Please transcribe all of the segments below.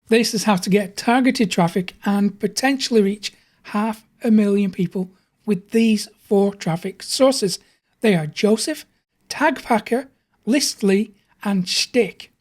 This is how to get targeted traffic and potentially reach 500,000 people with these 4 traffic sources. They are Jooseph, Tagpacker, Listly, and Shtick.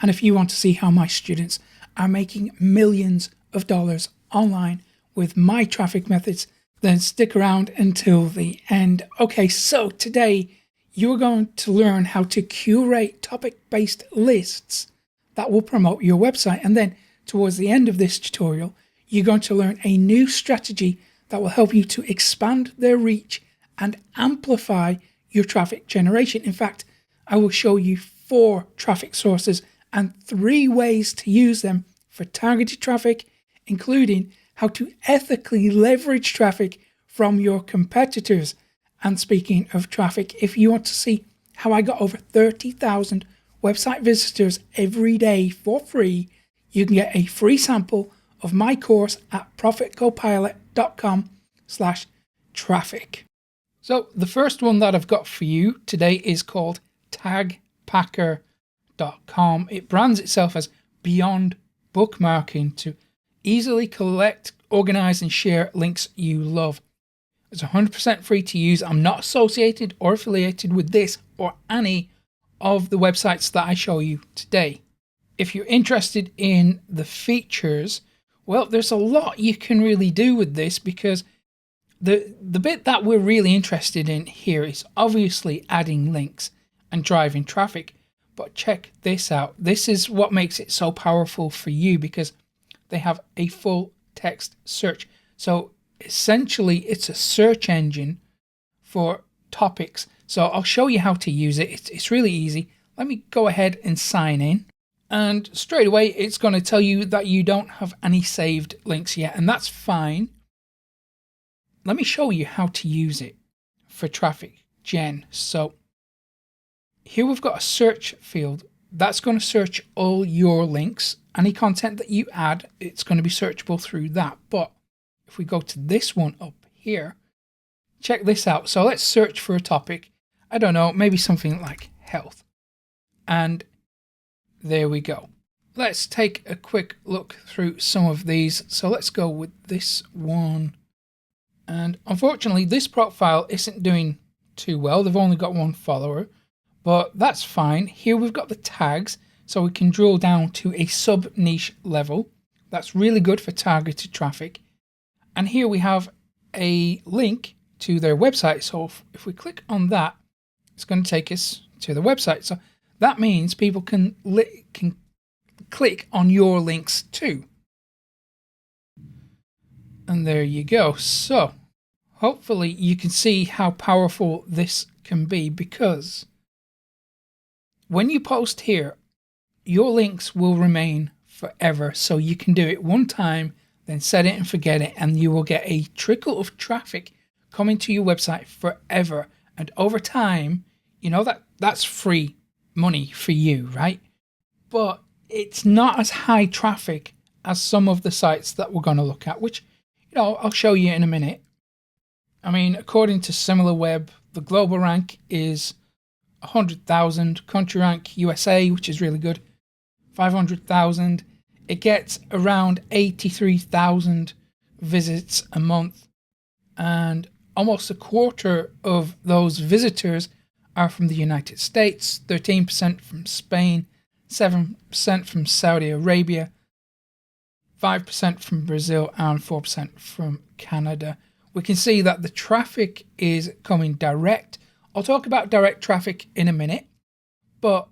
And if you want to see how my students are making millions of dollars online with my traffic methods, then stick around until the end. Okay, so today you're going to learn how to curate topic-based lists that will promote your website. And then towards the end of this tutorial, you're going to learn a new strategy that will help you to expand their reach and amplify your traffic generation. In fact, I will show you 4 traffic sources and 3 ways to use them for targeted traffic, including how to ethically leverage traffic from your competitors. And speaking of traffic, if you want to see how I got over 30,000 website visitors every day for free, you can get a free sample of my course at profitcopilot.com/traffic. So the first one that I've got for you today is called Tagpacker.com. It brands itself as beyond bookmarking to easily collect, organize, and share links you love. It's 100% free to use. I'm not associated or affiliated with this or any of the websites that I show you today. If you're interested in the features, well, there's a lot you can really do with this, because the bit that we're really interested in here is obviously adding links and driving traffic. But check this out. This is what makes it so powerful for you, because they have a full text search. So essentially it's a search engine for topics. So I'll show you how to use it. It's really easy. Let me go ahead and sign in. And straight away, it's going to tell you that you don't have any saved links yet, and that's fine. Let me show you how to use it for traffic gen. So here we've got a search field. That's going to search all your links. Any content that you add, it's going to be searchable through that. But if we go to this one up here, check this out. So let's search for a topic. I don't know, maybe something like health. And there we go. Let's take a quick look through some of these. So let's go with this one. And unfortunately, this profile isn't doing too well. They've only got 1 follower, but that's fine. Here we've got the tags, so we can drill down to a sub-niche level. That's really good for targeted traffic. And here we have a link to their website. So if we click on that, it's going to take us to the website. So that means people can click on your links too. And there you go. So hopefully you can see how powerful this can be, because when you post here, your links will remain forever. So you can do it one time, then set it and forget it, and you will get a trickle of traffic coming to your website forever. And over time, you know, that's free money for you, right? But it's not as high traffic as some of the sites that we're going to look at, which, you know, I'll show you in a minute. I mean, according to SimilarWeb, the global rank is 100,000. Country rank USA, which is really good, 500,000. It gets around 83,000 visits a month, and almost a quarter of those visitors are from the United States, 13% from Spain, 7% from Saudi Arabia, 5% from Brazil, and 4% from Canada. We can see that the traffic is coming direct. I'll talk about direct traffic in a minute, but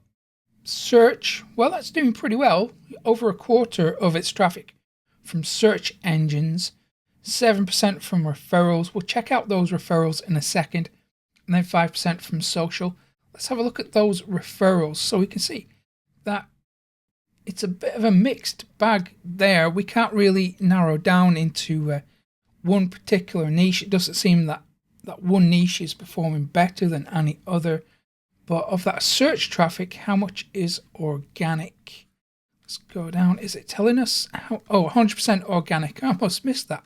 search, well, that's doing pretty well. Over a quarter of its traffic from search engines, 7% from referrals. We'll check out those referrals in a second. And then 5% from social. Let's have a look at those referrals so we can see that it's a bit of a mixed bag there. We can't really narrow down into one particular niche. It doesn't seem that one niche is performing better than any other. But of that search traffic, how much is organic? Let's go down. Is it telling us how? Oh, 100% organic. I almost missed that.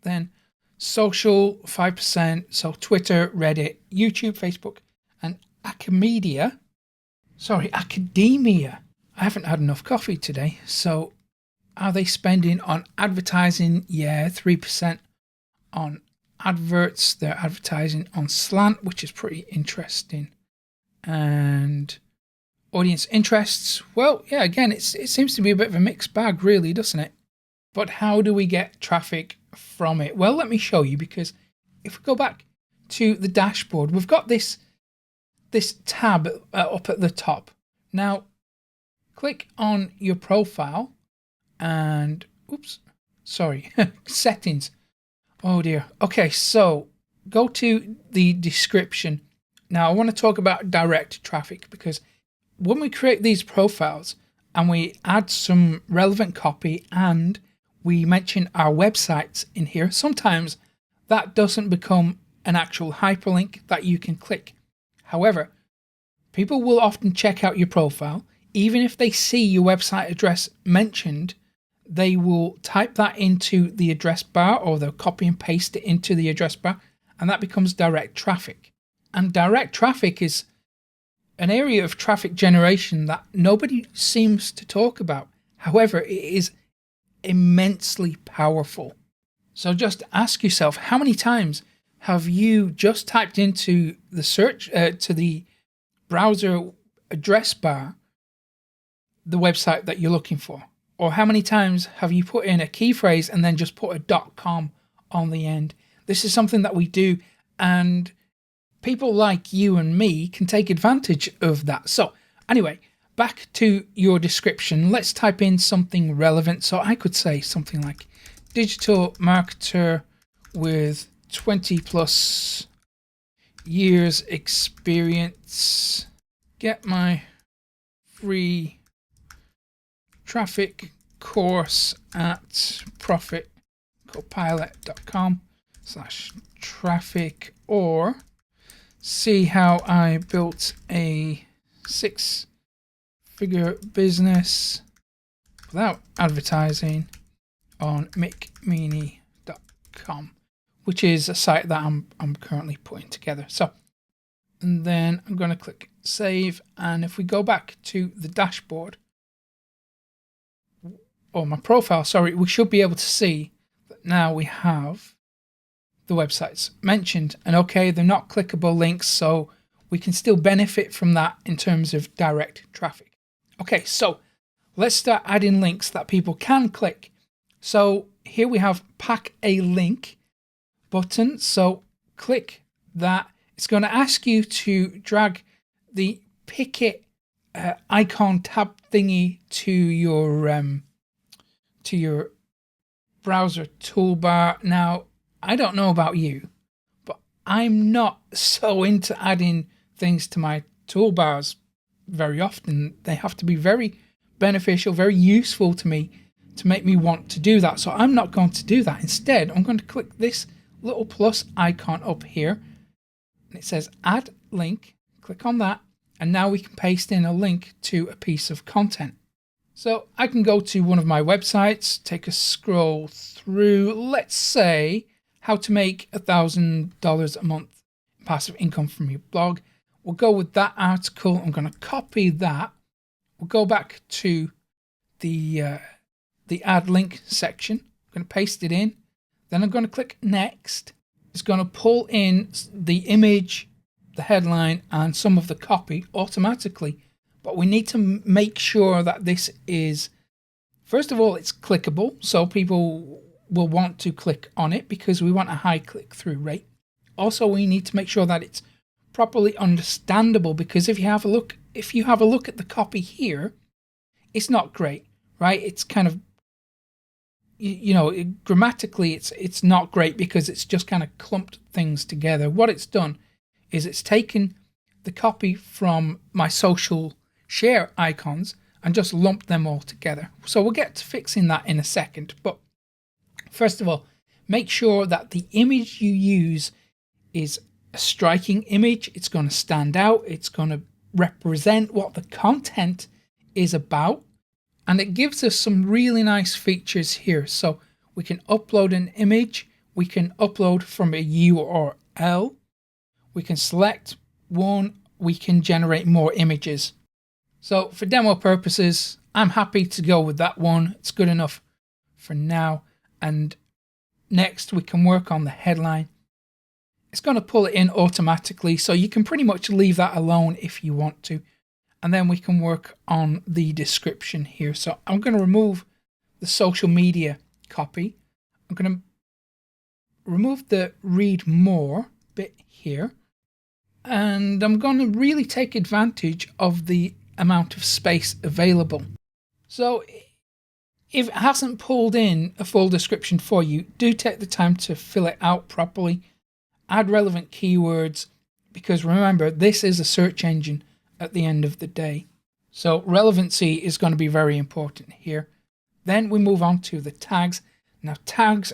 Then social, 5%. So Twitter, Reddit, YouTube, Facebook, and academia. I haven't had enough coffee today. So are they spending on advertising? Yeah, 3% on adverts. They're advertising on slant, which is pretty interesting. And audience interests. Well, yeah, again, it seems to be a bit of a mixed bag, really, doesn't it? But how do we get traffic from it? Well, let me show you, because if we go back to the dashboard, we've got this tab up at the top. Now, click on your profile and, settings. Oh dear. Okay, so go to the description. Now, I want to talk about direct traffic, because when we create these profiles and we add some relevant copy and we mention our websites in here, sometimes that doesn't become an actual hyperlink that you can click. However, people will often check out your profile. Even if they see your website address mentioned, they will type that into the address bar, or they'll copy and paste it into the address bar, and that becomes direct traffic. And direct traffic is an area of traffic generation that nobody seems to talk about. However, it is immensely powerful. So just ask yourself, how many times have you just typed into the search to the browser address bar the website that you're looking for? Or how many times have you put in a key phrase and then just put a .com on the end? This is something that we do, and people like you and me can take advantage of that. So anyway, back to your description. Let's type in something relevant. So I could say something like digital marketer with 20 plus years experience. Get my free traffic course at profitcopilot.com/traffic, or see how I built a 6-figure business without advertising on makemeany.com, which is a site that I'm currently putting together. So, and then I'm going to click save, and if we go back to the dashboard, or my profile, we should be able to see that now we have the websites mentioned. And okay, they're not clickable links, so we can still benefit from that in terms of direct traffic. Okay, so let's start adding links that people can click. So here we have pack a link button. So click that. It's going to ask you to drag the pick it icon tab thingy to your browser toolbar. Now, I don't know about you, but I'm not so into adding things to my toolbars very often. They have to be very beneficial, very useful to me to make me want to do that. So I'm not going to do that. Instead, I'm going to click this little plus icon up here, and it says add link. Click on that, and now we can paste in a link to a piece of content. So I can go to one of my websites, take a scroll through, let's say how to make $1,000 a month passive income from your blog. We'll go with that article. I'm going to copy that. We'll go back to the add link section. I'm going to paste it in. Then I'm going to click next. It's going to pull in the image, the headline, and some of the copy automatically. But we need to make sure that this is, first of all, it's clickable, so people will want to click on it because we want a high click-through rate. Also, we need to make sure that it's properly understandable, because if you have a look at the copy here, it's not great, right? It's kind of, grammatically, it's not great because it's just kind of clumped things together. What it's done is it's taken the copy from my social share icons and just lumped them all together. So we'll get to fixing that in a second. But first of all, make sure that the image you use is a striking image. It's going to stand out. It's going to represent what the content is about. And it gives us some really nice features here. So we can upload an image. We can upload from a URL. We can select one. We can generate more images. So for demo purposes, I'm happy to go with that one. It's good enough for now. And next we can work on the headline. It's going to pull it in automatically, so you can pretty much leave that alone if you want to. And then we can work on the description here. So I'm going to remove the social media copy. I'm going to remove the read more bit here. And I'm going to really take advantage of the amount of space available. So if it hasn't pulled in a full description for you, do take the time to fill it out properly. Add relevant keywords, because remember, this is a search engine at the end of the day. So relevancy is going to be very important here. Then we move on to the tags. Now tags,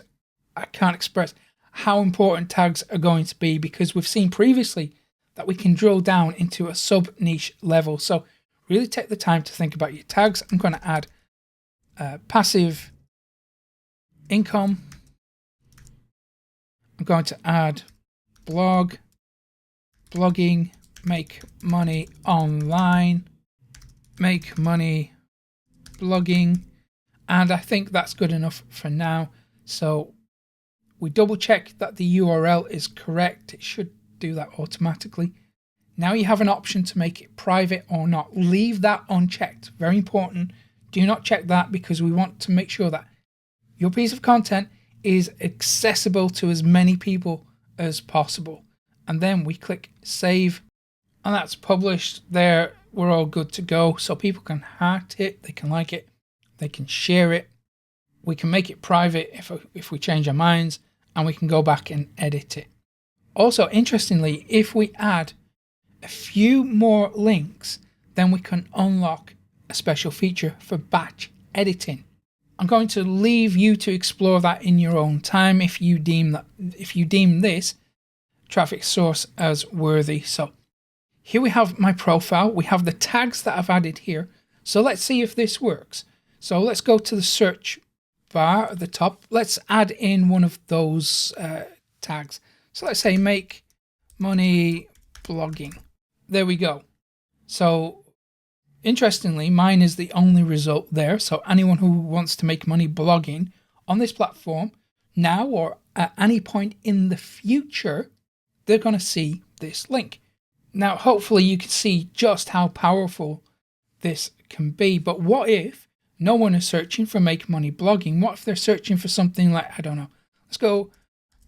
I can't express how important tags are going to be, because we've seen previously that we can drill down into a sub niche level. So really take the time to think about your tags. I'm going to add passive income. I'm going to add blog, blogging, make money online, make money blogging, and I think that's good enough for now. So we double check that the URL is correct. It should do that automatically. Now you have an option to make it private or not. Leave that unchecked. Very important. Do not check that, because we want to make sure that your piece of content is accessible to as many people as possible. And then we click save, and that's published there. We're all good to go. So people can heart it, they can like it, they can share it. We can make it private if we change our minds, and we can go back and edit it. Also, interestingly, if we add a few more links, then we can unlock a special feature for batch editing. I'm going to leave you to explore that in your own time if you deem this traffic source as worthy. So here we have my profile. We have the tags that I've added here. So let's see if this works. So let's go to the search bar at the top. Let's add in one of those tags. So let's say make money blogging. There we go. So interestingly, mine is the only result there. So anyone who wants to make money blogging on this platform now or at any point in the future, they're going to see this link. Now, hopefully you can see just how powerful this can be. But what if no one is searching for make money blogging? What if they're searching for something like, I don't know, let's go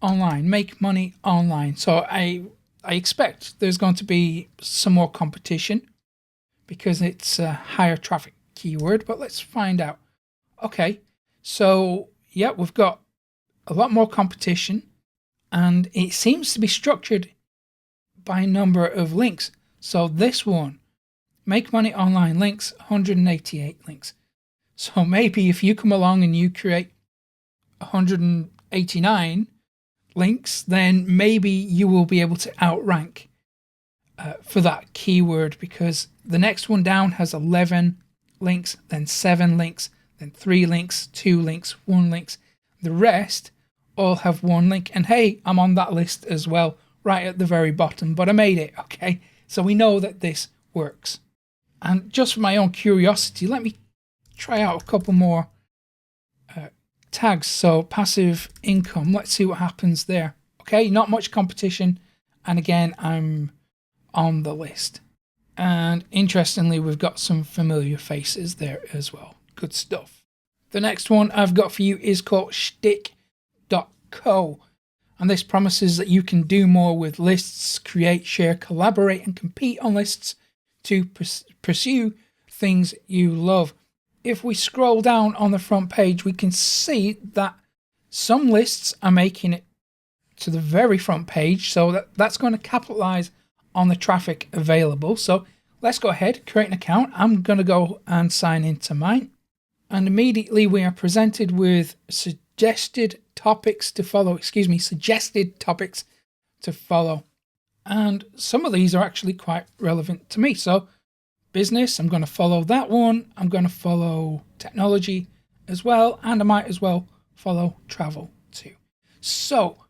online, make money online. So I expect there's going to be some more competition because it's a higher traffic keyword, but let's find out. Okay, so yeah, we've got a lot more competition, and it seems to be structured by a number of links. So this one, make money online links, 188 links. So maybe if you come along and you create 189 links, then maybe you will be able to outrank for that keyword, because the next one down has 11 links, then 7 links, then 3 links, 2 links, 1 links. The rest all have 1 link. And hey, I'm on that list as well, right at the very bottom, but I made it, okay? So we know that this works. And just for my own curiosity, let me try out a couple more tags. So passive income, let's see what happens there. Okay, not much competition. And again, I'm on the list. And interestingly, we've got some familiar faces there as well. Good stuff. The next one I've got for you is called Shtick.co. And this promises that you can do more with lists, create, share, collaborate, and compete on lists to pursue things you love. If we scroll down on the front page, we can see that some lists are making it to the very front page. So that's going to capitalize on the traffic available. So let's go ahead, create an account. I'm going to go and sign into mine. And immediately we are presented with suggested topics to follow. And some of these are actually quite relevant to me. So business, I'm going to follow that one. I'm going to follow technology as well. And I might as well follow travel too. So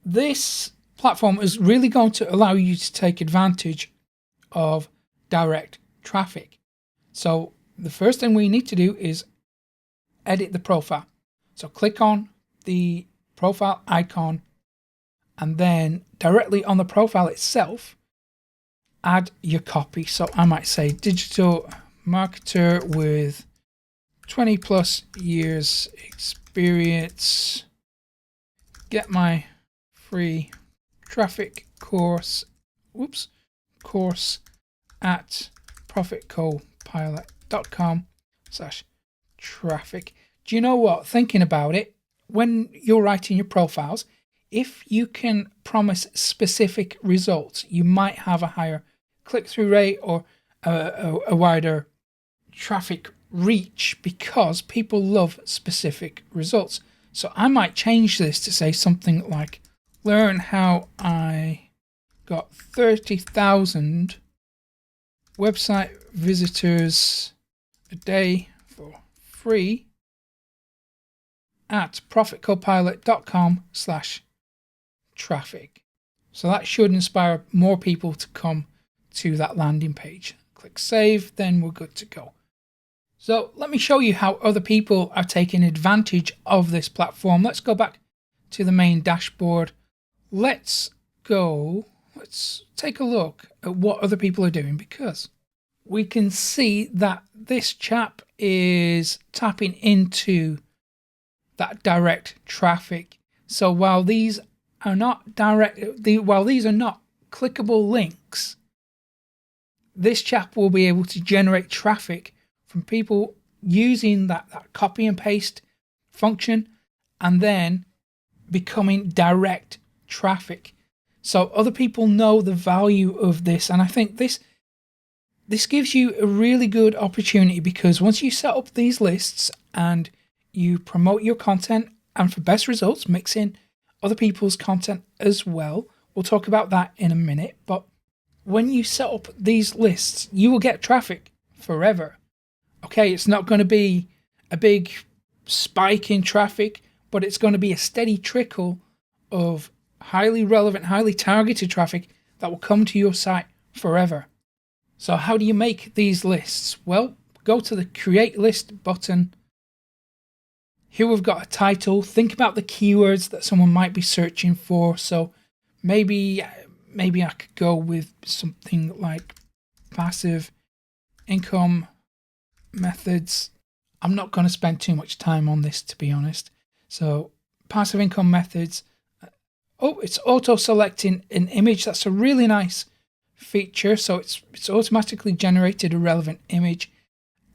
this platform is really going to allow you to take advantage of direct traffic. So the first thing we need to do is edit the profile. So click on the profile icon, and then directly on the profile itself, add your copy. So I might say digital marketer with 20 plus years experience, get my free traffic course at profitcopilot.com/traffic. Do you know what? Thinking about it, when you're writing your profiles, if you can promise specific results, you might have a higher click-through rate or a wider traffic reach, because people love specific results. So I might change this to say something like, learn how I got 30,000 website visitors a day for free at profitcopilot.com/traffic. So that should inspire more people to come to that landing page. Click save, then we're good to go. So let me show you how other people are taking advantage of this platform. Let's go back to the main dashboard. Let's take a look at what other people are doing, because we can see that this chap is tapping into that direct traffic. So while these are not clickable links, this chap will be able to generate traffic from people using that copy and paste function, and then becoming direct traffic. So other people know the value of this, and I think this gives you a really good opportunity, because once you set up these lists and you promote your content, and for best results, mix in other people's content as well. We'll talk about that in a minute, but when you set up these lists, you will get traffic forever. Okay, it's not going to be a big spike in traffic, but it's going to be a steady trickle of highly relevant, highly targeted traffic that will come to your site forever. So how do you make these lists? Well, go to the Create List button. Here we've got a title. Think about the keywords that someone might be searching for. So maybe I could go with something like passive income methods. I'm not going to spend too much time on this, to be honest. So passive income methods. Oh, it's auto selecting an image. That's a really nice feature. So it's automatically generated a relevant image.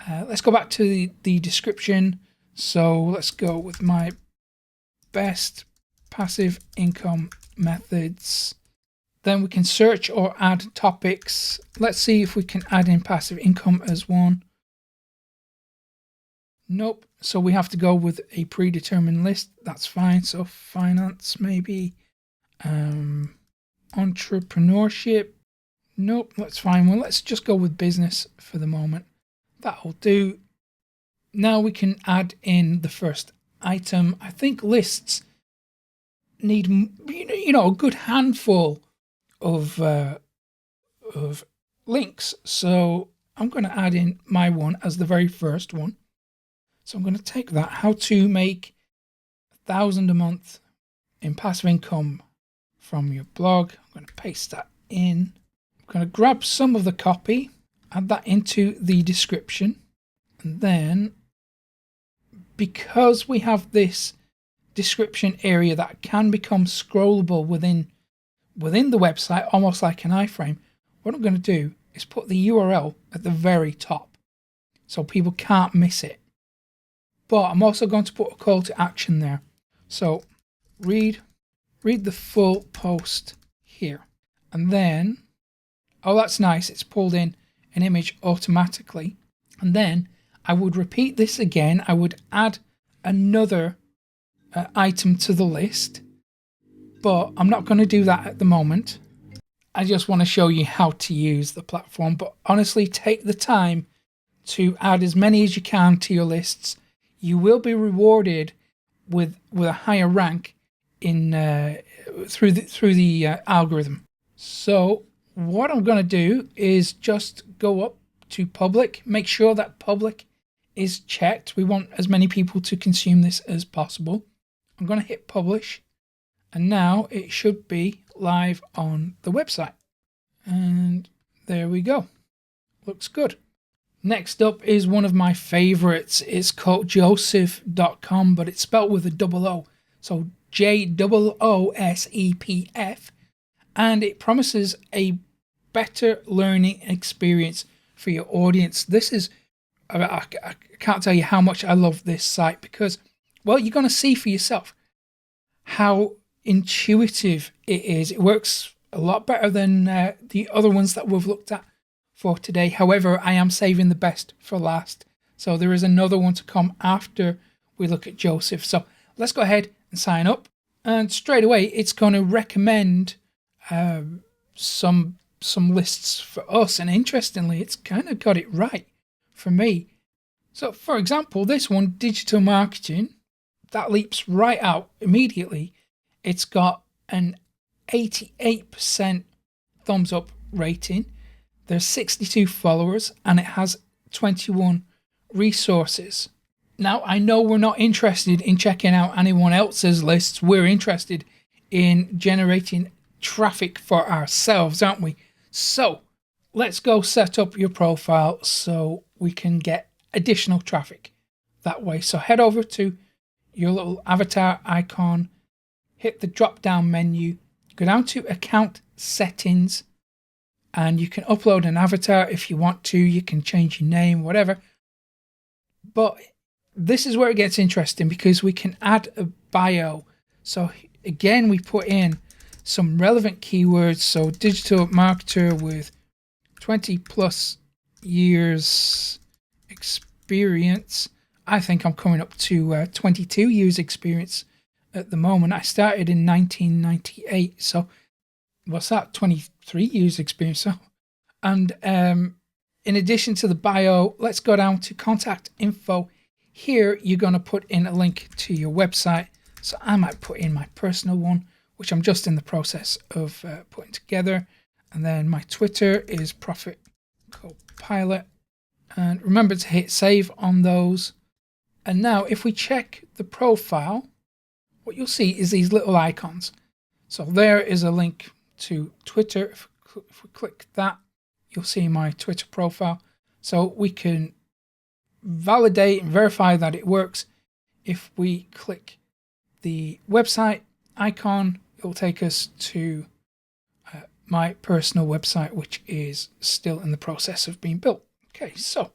Let's go back to the description. So let's go with my best passive income methods. Then we can search or add topics. Let's see if we can add in passive income as one. Nope. So we have to go with a predetermined list. That's fine. So finance, maybe. Entrepreneurship. Nope, that's fine. Well, let's just go with business for the moment. That'll do. Now we can add in the first item. I think lists need, a good handful of links. So I'm going to add in my one as the very first one. So I'm going to take that, how to make $1,000 a month in passive income from your blog. I'm going to paste that in. I'm going to grab some of the copy, add that into the description, and then because we have this description area that can become scrollable within the website, almost like an iframe, what I'm going to do is put the URL at the very top so people can't miss it. But I'm also going to put a call to action there. So read the full post here. And then, oh, that's nice. It's pulled in an image automatically. And then I would repeat this again. I would add another item to the list, but I'm not going to do that at the moment. I just want to show you how to use the platform. But honestly, take the time to add as many as you can to your lists. You will be rewarded with a higher rank in through the algorithm. So what I'm going to do is just go up to public. Make sure that public is checked. We want as many people to consume this as possible. I'm going to hit publish, and now it should be live on the website. And there we go. Looks good. Next up is one of my favorites. It's called jooseph.com, but it's spelled with a double O. So JOOSEPF. And it promises a better learning experience for your audience. This is, I can't tell you how much I love this site because, well, you're going to see for yourself how intuitive it is. It works a lot better than the other ones that we've looked at for today. However, I am saving the best for last. So there is another one to come after we look at Jooseph. So let's go ahead and sign up. And straight away, it's going to recommend some lists for us. And interestingly, it's kind of got it right for me. So for example, this one, digital marketing, that leaps right out immediately. It's got an 88% thumbs up rating. There's 62 followers and it has 21 resources. Now, I know we're not interested in checking out anyone else's lists. We're interested in generating traffic for ourselves, aren't we? So let's go set up your profile so we can get additional traffic that way. So head over to your little avatar icon, hit the drop down menu, go down to account settings, and you can upload an avatar if you want to. You can change your name, whatever. But this is where it gets interesting because we can add a bio. So again, we put in some relevant keywords. So digital marketer with 20 plus years experience. I think I'm coming up to 22 years experience at the moment. I started in 1998. So what's that? 23 years experience. So, and in addition to the bio, let's go down to contact info. Here, you're going to put in a link to your website. So I might put in my personal one, which I'm just in the process of putting together. And then my Twitter is Profit Copilot. And remember to hit save on those. And now if we check the profile, what you'll see is these little icons. So there is a link to Twitter. If we click that, you'll see my Twitter profile. So we can validate and verify that it works. If we click the website icon, it will take us to my personal website, which is still in the process of being built. Okay, so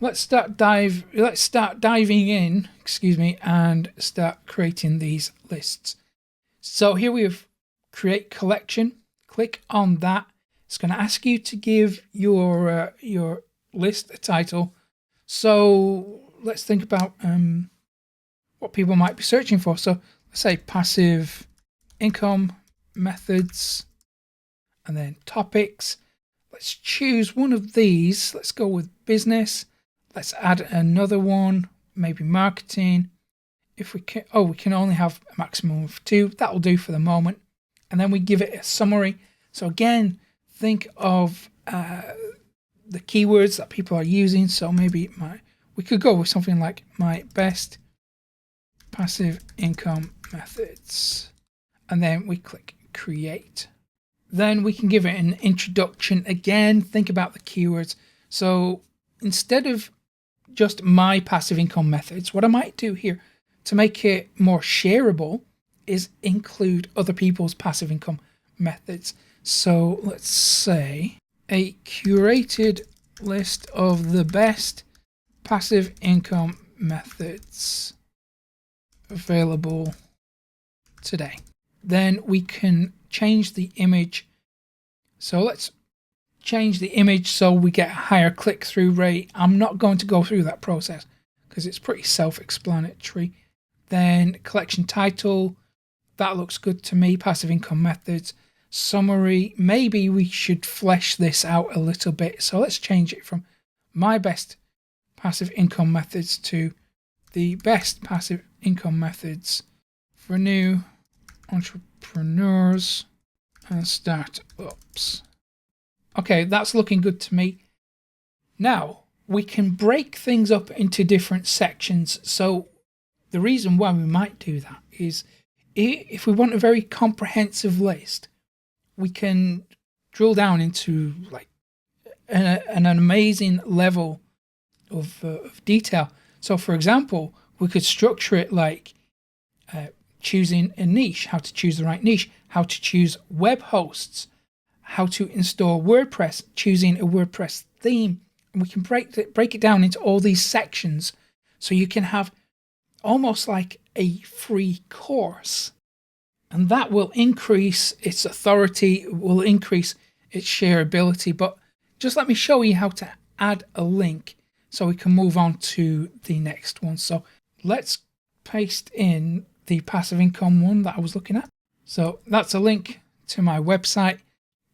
let's start diving in, and start creating these lists. So here we have create collection. Click on that. It's going to ask you to give your list a title. So let's think about what people might be searching for. So let's say passive income methods, and then topics. Let's choose one of these. Let's go with business. Let's add another one, maybe marketing. If we can, we can only have a maximum of 2. That will do for the moment. And then we give it a summary. So again, think of the keywords that people are using. So maybe we could go with something like my best passive income methods. And then we click create. Then we can give it an introduction. Again, think about the keywords. So instead of just my passive income methods, what I might do here to make it more shareable is include other people's passive income methods. So let's say a curated list of the best passive income methods available today. Then we can change the image. So let's change the image so we get a higher click-through rate. I'm not going to go through that process because it's pretty self-explanatory. Then collection title, that looks good to me. Passive income methods. Summary, maybe we should flesh this out a little bit. So let's change it from my best passive income methods to the best passive income methods for new entrepreneurs and startups. Okay, that's looking good to me. Now, we can break things up into different sections. So the reason why we might do that is if we want a very comprehensive list, we can drill down into like an amazing level of detail. So for example, we could structure it like choosing a niche, how to choose the right niche, how to choose web hosts, how to install WordPress, choosing a WordPress theme. And we can break it down into all these sections so you can have almost like a free course. And that will increase its authority, will increase its shareability. But just let me show you how to add a link so we can move on to the next one. So let's paste in the passive income one that I was looking at. So that's a link to my website.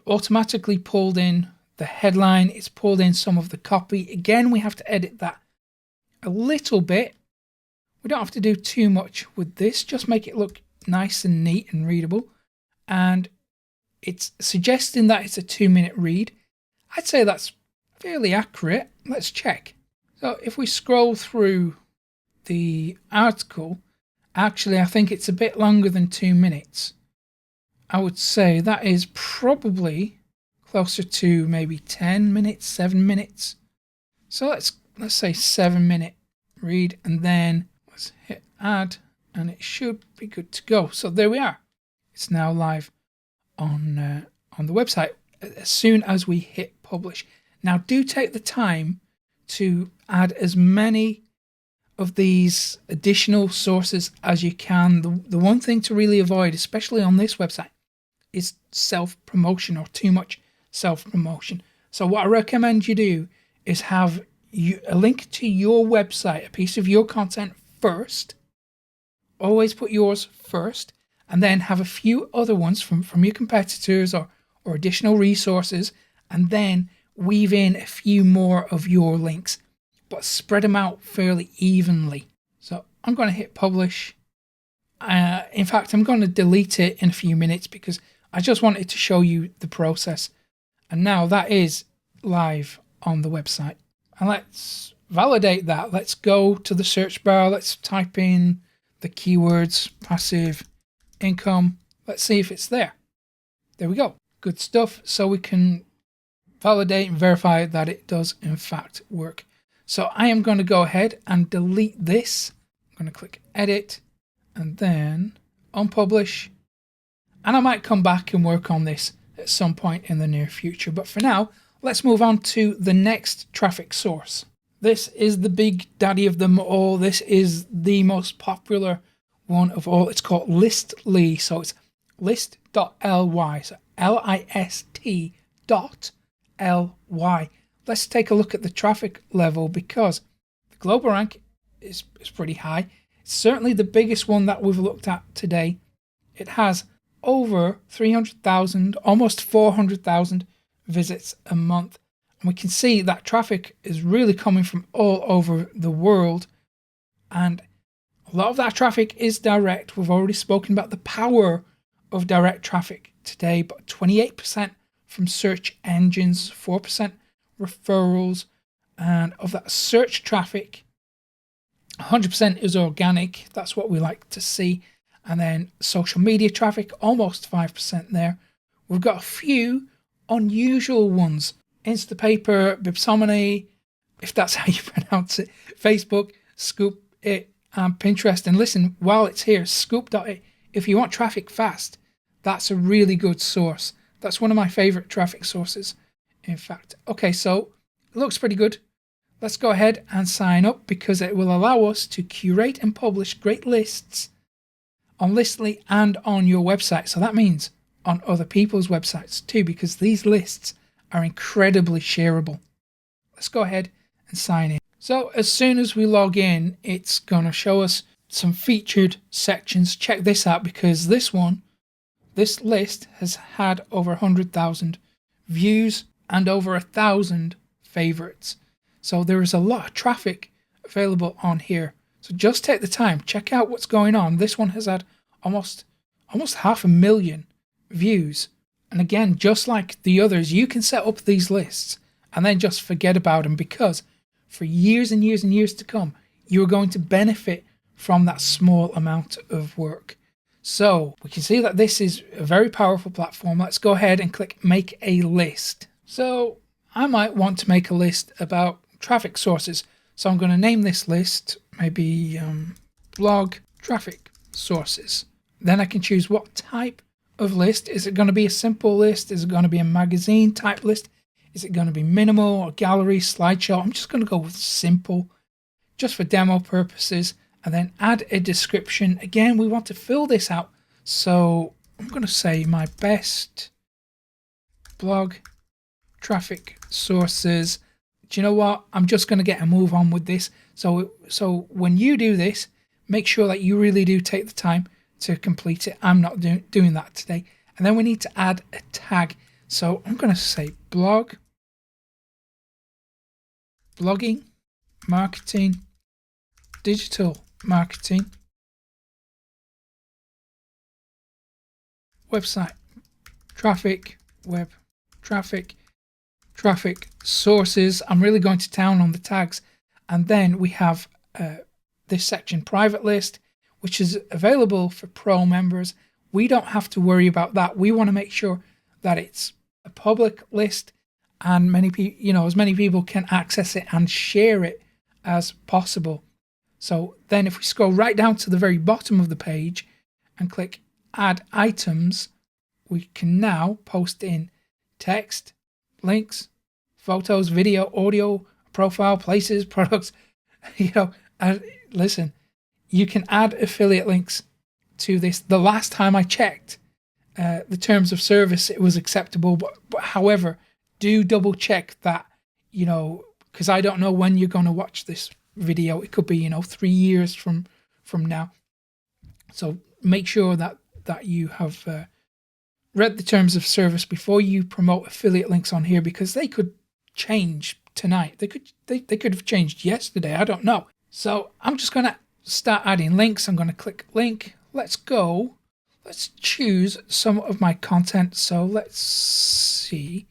Automatically pulled in the headline. It's pulled in some of the copy. Again, we have to edit that a little bit. We don't have to do too much with this. Just make it look nice and neat and readable. And it's suggesting that it's a 2-minute read. I'd say that's fairly accurate. Let's check. So if we scroll through the article, actually I think it's a bit longer than 2 minutes. I would say that is probably closer to maybe 10 minutes, 7 minutes. So let's say 7-minute read, and then let's hit add, and it should be good to go. So there we are. It's now live on the website as soon as we hit publish. Now do take the time to add as many of these additional sources as you can. The one thing to really avoid, especially on this website, is self-promotion or too much self-promotion. So what I recommend you do is have a link to your website, a piece of your content first. Always put yours first, and then have a few other ones from your competitors or additional resources, and then weave in a few more of your links, but spread them out fairly evenly. So I'm going to hit publish. In fact, I'm going to delete it in a few minutes because I just wanted to show you the process. And now that is live on the website. And let's validate that. Let's go to the search bar. Let's type in the keywords passive income. Let's see if it's there. There we go. Good stuff. So we can validate and verify that it does in fact work. So I am going to go ahead and delete this. I'm going to click edit and then unpublish. And I might come back and work on this at some point in the near future. But for now, let's move on to the next traffic source. This is the big daddy of them all. This is the most popular one of all. It's called Listly. So it's list.ly. So list.ly. Let's take a look at the traffic level because the global rank is pretty high. It's certainly the biggest one that we've looked at today. It has over 300,000, almost 400,000 visits a month. And we can see that traffic is really coming from all over the world. And a lot of that traffic is direct. We've already spoken about the power of direct traffic today, but 28% from search engines, 4% referrals, and of that search traffic, 100% is organic. That's what we like to see. And then social media traffic, almost 5% there. We've got a few unusual ones. Instapaper, Bipsomony, if that's how you pronounce it, Facebook, Scoop It, and Pinterest. And listen, while it's here, Scoop.it, if you want traffic fast, that's a really good source. That's one of my favorite traffic sources, in fact. Okay, so it looks pretty good. Let's go ahead and sign up because it will allow us to curate and publish great lists on Listly and on your website. So that means on other people's websites too, because these lists are incredibly shareable. Let's go ahead and sign in. So as soon as we log in, it's going to show us some featured sections. Check this out because this list has had over 100,000 views and over 1,000 favorites. So there is a lot of traffic available on here. So just take the time, check out what's going on. This one has had almost 500,000 views. And again, just like the others, you can set up these lists and then just forget about them, because for years and years and years to come, you're going to benefit from that small amount of work. So we can see that this is a very powerful platform. Let's go ahead and click make a list. So I might want to make a list about traffic sources. So I'm going to name this list maybe blog traffic sources. Then I can choose what type of list. Is it going to be a simple list? Is it going to be a magazine type list? Is it going to be minimal or gallery, slideshow? I'm just going to go with simple, just for demo purposes. And then add a description. Again, we want to fill this out. So I'm going to say my best blog traffic sources. Do you know what? I'm just going to get a move on with this. So when you do this, make sure that you really do take the time to complete it. I'm not doing that today. And then we need to add a tag. So I'm going to say blogging, marketing, digital marketing, website traffic, web traffic, traffic sources. I'm really going to town on the tags. And then we have this section, private list, which is available for pro members. We don't have to worry about that. We want to make sure that it's a public list and many people, as many people can access it and share it as possible. So then if we scroll right down to the very bottom of the page and click add items, we can now post in text, links, photos, video, audio, profile, places, products. Listen, you can add affiliate links to this. The last time I checked the terms of service, it was acceptable. But however, do double check that, because I don't know when you're going to watch this video. It could be 3 years from now. So make sure that you have read the terms of service before you promote affiliate links on here, because they could change tonight. They could have changed yesterday. I don't know. So I'm just going to start adding links. I'm going to click link. Let's choose some of my content. So let's see.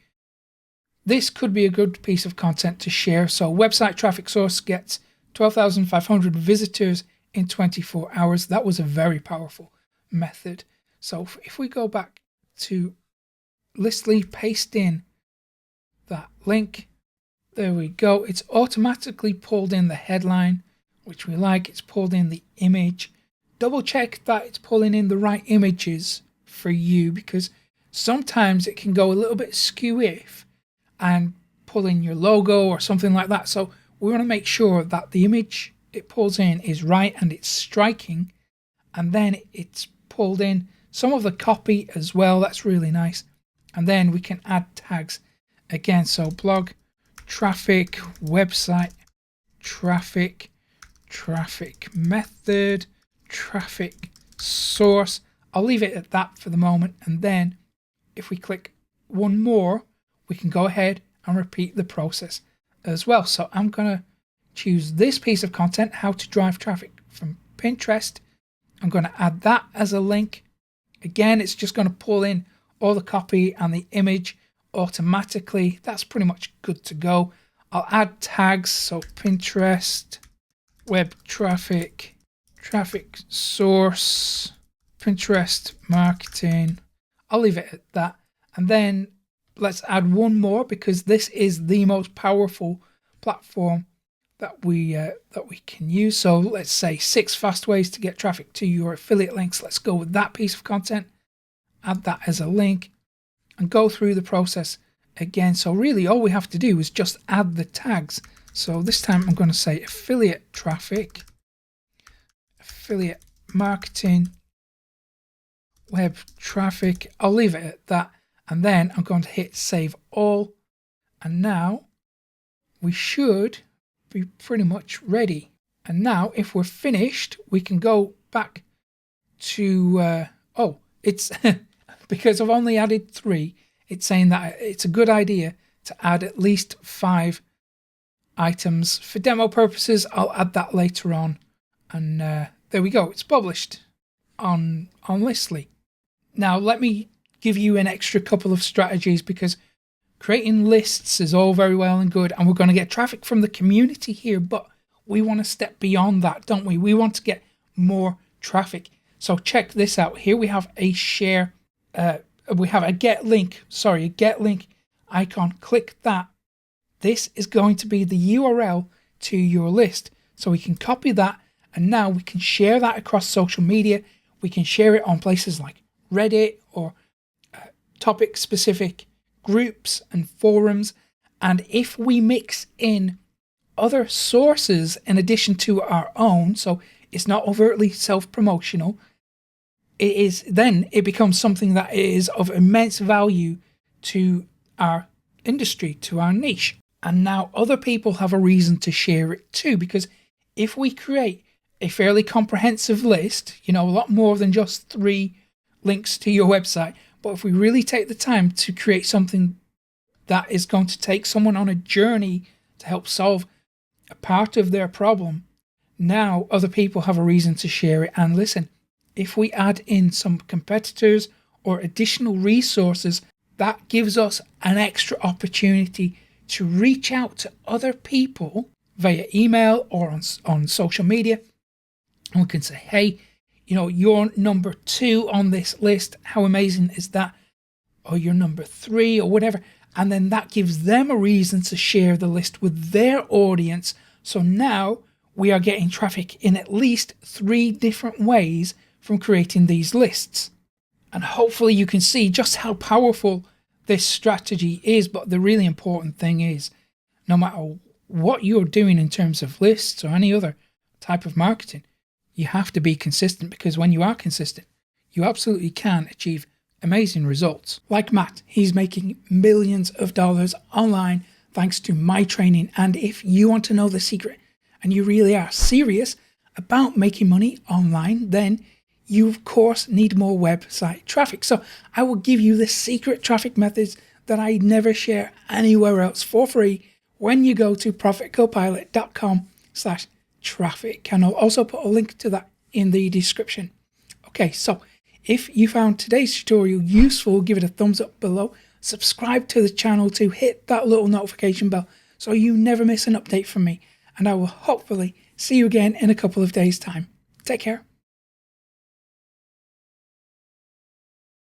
This could be a good piece of content to share. So website traffic source gets 12,500 visitors in 24 hours. That was a very powerful method. So if we go back to Listly, paste in that link. There we go. It's automatically pulled in the headline, which we like. It's pulled in the image. Double check that it's pulling in the right images for you, because sometimes it can go a little bit skew-if and pull in your logo or something like that. So we want to make sure that the image it pulls in is right and it's striking, and then it's pulled in some of the copy as well. That's really nice. And then we can add tags again. So blog traffic, website traffic, traffic method, traffic source. I'll leave it at that for the moment. And then if we click one more, we can go ahead and repeat the process as well. So I'm going to choose this piece of content, how to drive traffic from Pinterest. I'm going to add that as a link. Again, it's just going to pull in all the copy and the image automatically. That's pretty much good to go. I'll add tags. So Pinterest, web traffic, traffic source, Pinterest marketing. I'll leave it at that. And then let's add one more, because this is the most powerful platform that we can use. So let's say 6 fast ways to get traffic to your affiliate links. Let's go with that piece of content, add that as a link, and go through the process again. So really all we have to do is just add the tags. So this time I'm going to say affiliate traffic, affiliate marketing, web traffic. I'll leave it at that. And then I'm going to hit save all. And now we should be pretty much ready. And now if we're finished, we can go back to, it's because I've only added 3, it's saying that it's a good idea to add at least 5 items. For demo purposes, I'll add that later on. And there we go. It's published on Listly. Now let me give you an extra couple of strategies, because creating lists is all very well and good, and we're going to get traffic from the community here, but we want to step beyond that, don't we? We want to get more traffic. So check this out. Here we have a share, we have a get link icon. Click that. This is going to be the URL to your list. So we can copy that, and now we can share that across social media. We can share it on places like Reddit or topic specific groups and forums. And if we mix in other sources in addition to our own, so it's not overtly self-promotional, it becomes something that is of immense value to our industry, to our niche. And now other people have a reason to share it too, because if we create a fairly comprehensive list, a lot more than just 3 links to your website, but if we really take the time to create something that is going to take someone on a journey to help solve a part of their problem, now other people have a reason to share it. And listen, if we add in some competitors or additional resources, that gives us an extra opportunity to reach out to other people via email or on social media. And we can say, hey, you're number 2 on this list. How amazing is that? Or you're number 3 or whatever. And then that gives them a reason to share the list with their audience. So now we are getting traffic in at least 3 different ways from creating these lists. And hopefully you can see just how powerful this strategy is. But the really important thing is, no matter what you're doing in terms of lists or any other type of marketing, you have to be consistent, because when you are consistent, you absolutely can achieve amazing results. Like Matt, he's making millions of dollars online thanks to my training. And if you want to know the secret and you really are serious about making money online, then you of course need more website traffic. So I will give you the secret traffic methods that I never share anywhere else for free when you go to profitcopilot.com/traffic. And I'll also put a link to that in the description. Okay, so if you found today's tutorial useful, give it a thumbs up below. Subscribe to the channel to hit that little notification bell so you never miss an update from me. And I will hopefully see you again in a couple of days' time. Take care.